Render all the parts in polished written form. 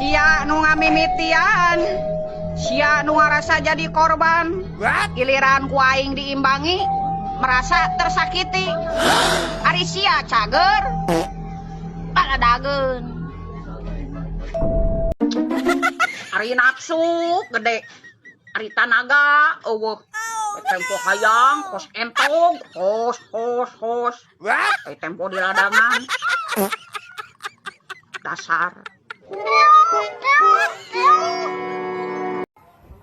Sia nu ngamimitian, sia nu ngarasa jadi korban. Giliran ku aing diimbangi, merasa tersakiti. Ari sia cager, baladageun. Ari nafsu gede, ari tanaga eueuh. Tempo hayang, kos entong, hos. Tempo di ladangan. Dasar.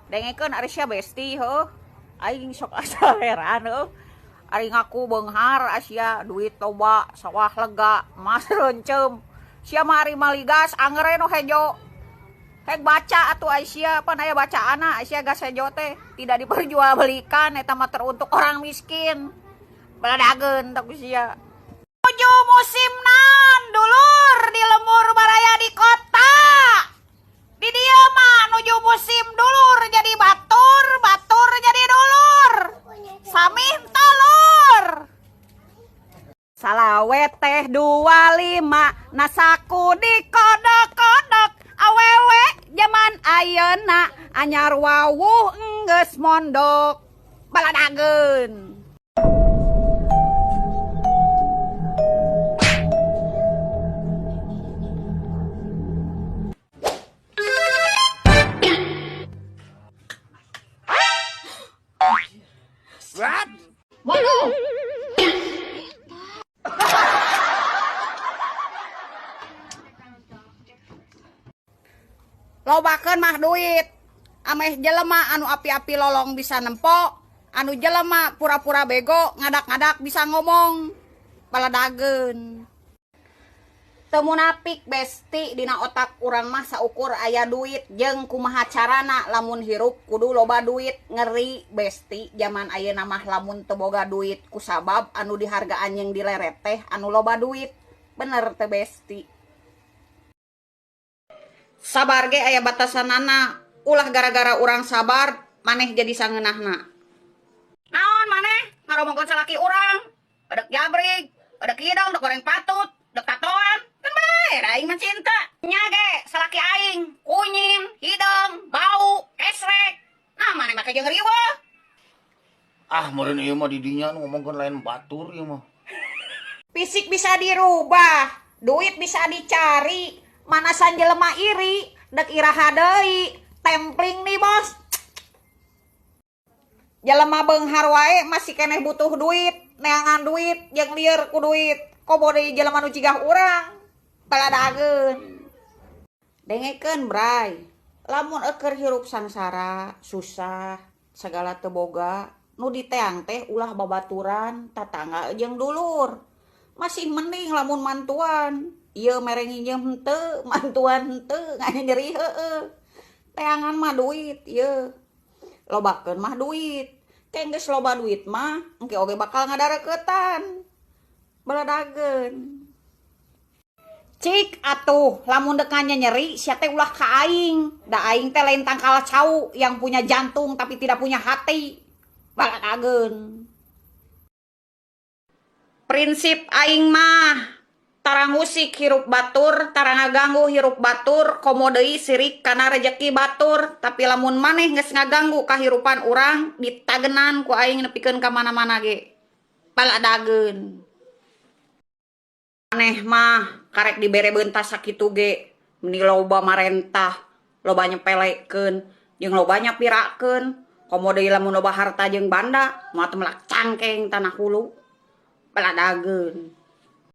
Dengekeun ari sia besti heuh. Aing sok asa heran heuh. Ari ngaku beunghar asia duit loba, sawah lega, emas reuncem. Sia mah ari maligas angere nu hejo. Hek baca atuh Aisyah, pan aya bacaana Aisyah gas hejo teh tidak diperjualbelikan eta mah teruntuk orang miskin. Baladageun tak sia. Nuju musim naon dulur di lembur baraya di kota. Di dieu mah nuju musim dulur jadi batur, batur jadi dulur. Samih talur. Salawet teh 25 nasaku di kodok-kodok. Awewe zaman ayeuna anyar wawuh enggeus mondok. Baladageun. What? Waduh. Lobakeun mah duit. Ameh jelema anu api-api lolong bisa nempo, anu jelema pura-pura bego ngadak-ngadak bisa ngomong. Baladageun. Teu munafik besti dina otak urang mah saukur aya duit jeung kumaha carana lamun hirup kudu loba duit. Ngeri besti zaman ayeuna mah lamun teu boga duit kusabab anu dihargaan yang dileret teh anu loba duit. Bener teh besti. Sabar ge aya batasanana. Ulah gara-gara urang sabar maneh jadi sangeunahna. Naon maneh ngaromongkeun salaki urang? Badek jabrig, badek hidung, dek goreng patut, dek tatoan. Kan bae aing mah cinta. Nya ge salaki aing kunying, hidung, bau, esrek. Nah maneh make jeung riweuh. Ah, meureun ieu mah di dinya ngomongkeun lain batur ieu mah. Fisik bisa dirubah, duit bisa dicari. Manasan jelema iri, dek iraha deui, templing nih bos. Jelema beunghar wae masih keneh butuh duit, neangan duit jeung lieur ku duit. Komo deui jelema nu cigah urang. Baladageun. Dengekeun bray, lamun eukeur hirup sangsara, susah, segala teu boga, nu diteang teh ulah babaturan, tatangga jeung dulur. Masih mending lamun mantuan. Ieu mereng nginjem henteu, mantuan henteu, nganya nyeri heueuh. Teangan mah duit ieu. Lobakeun mah duit. Teh geus loba duit mah engke oge bakal ngadareukeutan. Baladageun. Cik atuh lamun deuk nganya nyeri sia teh ulah ka aing. Da aing teh lain tangkal cau yang punya jantung tapi tidak punya hati. Baladageun. Prinsip aing mah tarang usik hirup batur, tarang ngaganggu hirup batur, komo deui sirik kana rejeki batur. Tapi lamun maneh geus ngaganggu kahirupan urang, ditagenan ku aing nepikeun ka mana-mana ge. Baladageun. Maneh mah karek dibere beuntas sakitu ge, meni loba marentah, loba nyepelekeun, jeung loba nyapirakeun. Komo deui lamun loba harta jeung banda, moal teu melak cangkeng tanah hulu. Baladageun.